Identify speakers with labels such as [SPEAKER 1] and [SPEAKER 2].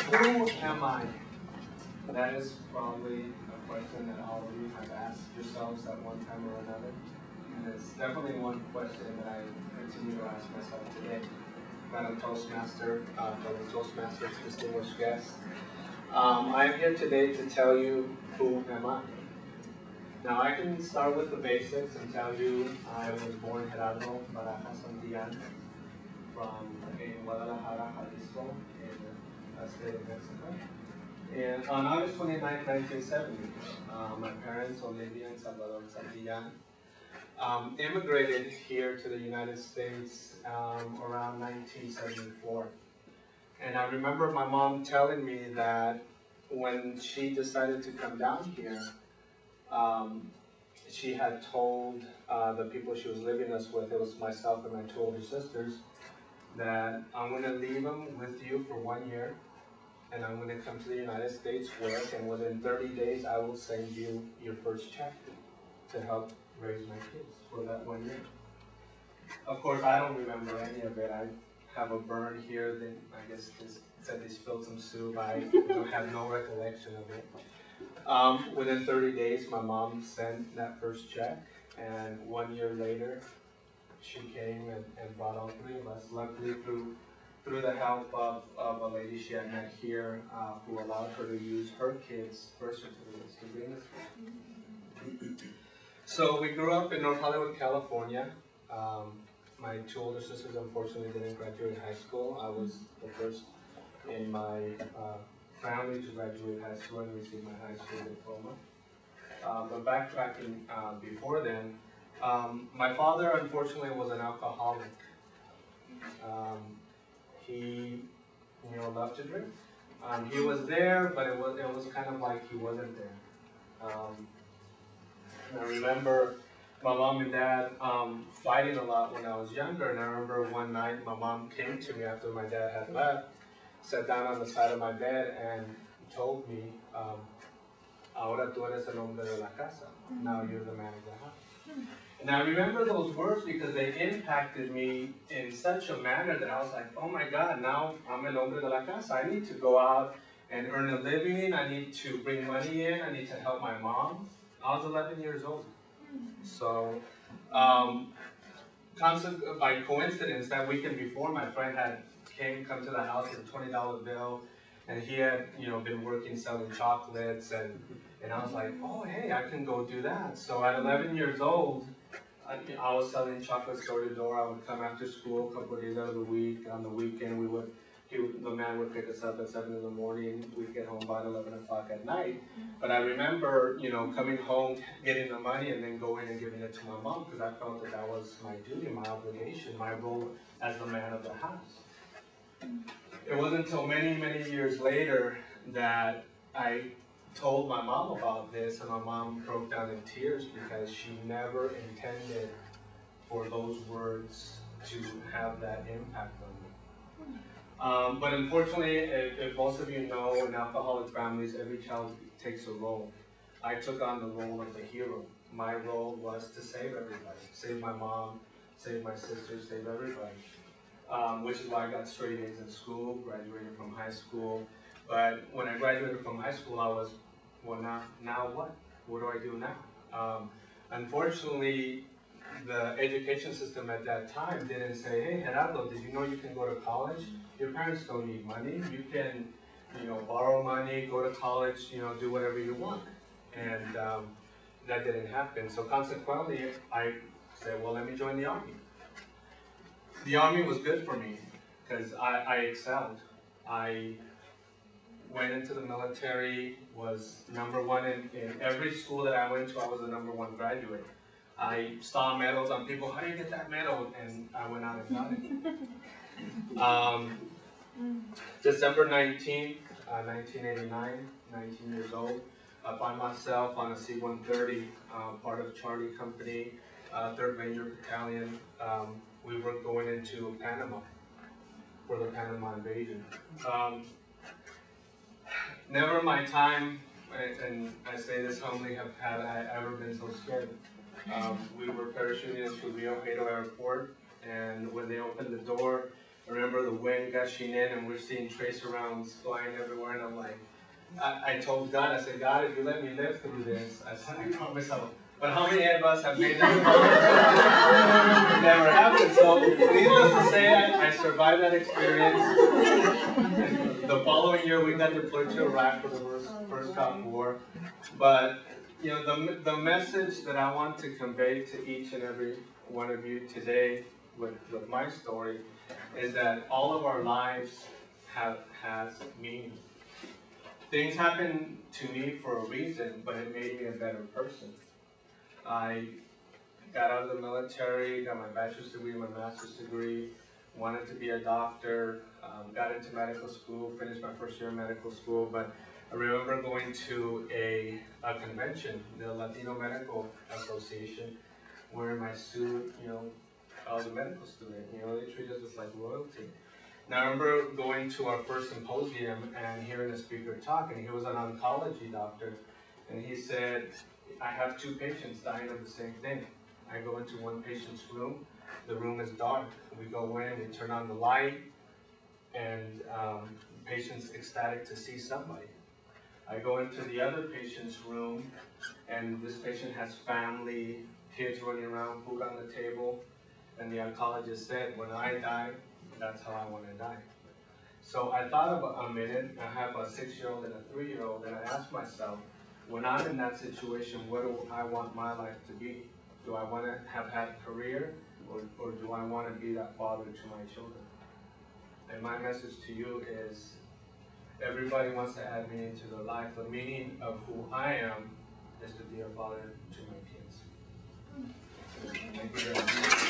[SPEAKER 1] Who am I? That is probably a question that all of you have asked yourselves at one time or another. And it's definitely one question that I continue to ask myself today. Madam Toastmaster, fellow Toastmasters, distinguished guests. I'm here today to tell you who am I. Now I can start with the basics and tell you I was born Gerardo from Guadalajara, Jalisco, in the state of Mexico. And on August 29, 1970, my parents, Olivia and Salvador Santillán, immigrated here to the United States around 1974. And I remember my mom telling me that when she decided to come down here, she had told the people she was living with, it was myself and my two older sisters, that I'm going to leave them with you for 1 year, and I'm going to come to the United States, work, and within 30 days I will send you your first check to help raise my kids for that 1 year. Of course, I don't remember any of it. I have a burn here that I guess said they spilled some soup. I have no recollection of it. Within 30 days, my mom sent that first check, and 1 year later, she came and brought all three of us. Luckily, through the help of a lady she had met here who allowed her to use her kids' birth certificates to bring us here. So we grew up in North Hollywood, California. My two older sisters unfortunately didn't graduate high school. I was the first in my family to graduate high school and receive my high school diploma. But backtracking before then, my father unfortunately was an alcoholic. He, loved to drink. He was there, but it was kind of like he wasn't there. And I remember my mom and dad fighting a lot when I was younger, and I remember one night my mom came to me after my dad had left, sat down on the side of my bed and told me, ahora tú eres el hombre de la casa, now you're the man of the house. And I remember those words because they impacted me in such a manner that I was like, oh my God, now I'm el hombre de la casa. I need to go out and earn a living, I need to bring money in, I need to help my mom. I was 11 years old. So, by coincidence, that weekend before, my friend had come to the house with a $20 bill, and he had, been working selling chocolates, and I was like, oh, hey, I can go do that. So at 11 years old, I was selling chocolates door to door. I would come after school a couple of days out of the week. On the weekend, the man would pick us up at 7 in the morning. We'd get home by 11 o'clock at night. But I remember, coming home, getting the money, and then going and giving it to my mom because I felt that was my duty, my obligation, my role as the man of the house. It wasn't until many, many years later that I told my mom about this, and my mom broke down in tears because she never intended for those words to have that impact on me. But unfortunately, if most of you know, in alcoholic families, every child takes a role. I took on the role of the hero. My role was to save everybody, save my mom, save my sister, save everybody. Which is why I got straight A's in school, graduated from high school. But when I graduated from high school, I was, well, now what? What do I do now? Unfortunately, the education system at that time didn't say, hey, Gerardo, did you know you can go to college? Your parents don't need money. You can, borrow money, go to college, do whatever you want. And that didn't happen. So consequently, I said, well, let me join the Army. The Army was good for me because I excelled. I went into the military, was #1 in every school that I went to. I was the #1 graduate. I saw medals on people, how do you get that medal? And I went out and got it. December 19th, 1989, 19 years old. I find myself on a C-130, part of Charlie Company, 3rd Ranger Battalion. We were going into Panama for the Panama invasion. Never in my time, and I say this humbly, have I ever been so scared. We were parachuting into Rio Hato Airport, and when they opened the door, I remember the wind gushing in and we're seeing tracer rounds flying everywhere, and I'm like, I told God, I said, God, if you let me live through this, I said, I promise I'll. But how many of us have made that? It never happened. So needless to say, I survived that experience. The following year, we got deployed to Iraq for the first Gulf War. But you know, the message that I want to convey to each and every one of you today with my story is that all of our lives has meaning. Things happen to me for a reason, but it made me a better person. I got out of the military, got my bachelor's degree, my master's degree, wanted to be a doctor, got into medical school, finished my first year of medical school, but I remember going to a convention, the Latino Medical Association, wearing my suit, you know, I was a medical student, you know, they treated us like royalty. And I remember going to our first symposium and hearing the speaker talk, and he was an oncology doctor, and he said, I have 2 patients dying of the same thing. I go into one patient's room, the room is dark, we go in, we turn on the light, and the patient's ecstatic to see somebody. I go into the other patient's room, and this patient has family, kids running around, food on the table, and the oncologist said, when I die, that's how I want to die. So I thought about a minute. I have a 6-year-old and a 3-year-old, and I asked myself, when I'm in that situation, what do I want my life to be? Do I want to have had a career, or do I want to be that father to my children? And my message to you is, everybody wants to add meaning to their life. The meaning of who I am is to be a father to my kids. Thank you very much.